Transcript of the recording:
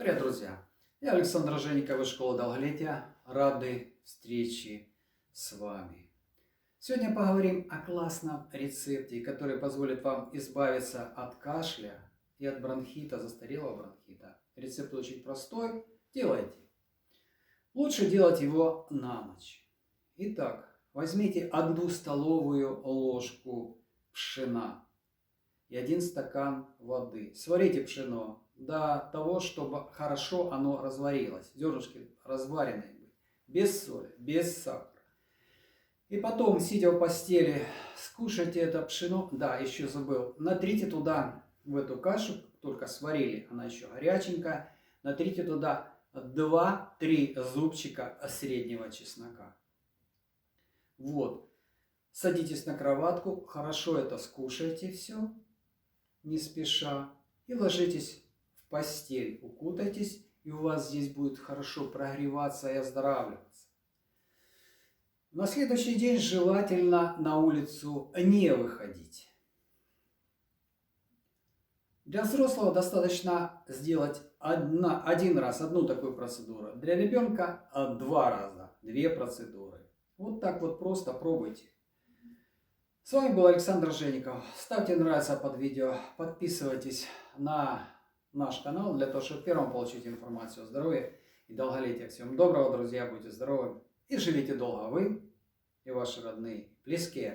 Привет, друзья! Я Александр Ожеников из школы долголетия. Рады встрече с вами. Сегодня поговорим о классном рецепте, который позволит вам избавиться от кашля и от бронхита, застарелого бронхита. Рецепт очень простой. Делайте. Лучше делать его на ночь. Итак, возьмите 1 столовую ложку пшена и 1 стакан воды. Сварите пшено до того, чтобы хорошо оно разварилось. Зернышки разваренные, без соли, без сахара. И потом, сидя в постели, скушайте это пшено. Да, еще забыл. Натрите туда, в эту кашу, только сварили, она еще горяченькая. Натрите туда 2-3 зубчика среднего чеснока. Вот. Садитесь на кроватку, хорошо это скушайте все, не спеша. И ложитесь в постель, укутайтесь, и у вас здесь будет хорошо прогреваться и оздоравливаться. На следующий день желательно на улицу не выходить. Для взрослого достаточно сделать один раз одну такую процедуру. Для ребенка 2 раза, 2 процедуры. Вот так вот просто пробуйте. С вами был Александр Ожеников. Ставьте нравится под видео, подписывайтесь на наш канал для того, чтобы первым получить информацию о здоровье и долголетии. Всем доброго, друзья, будьте здоровы и живите долго вы и ваши родные, близкие.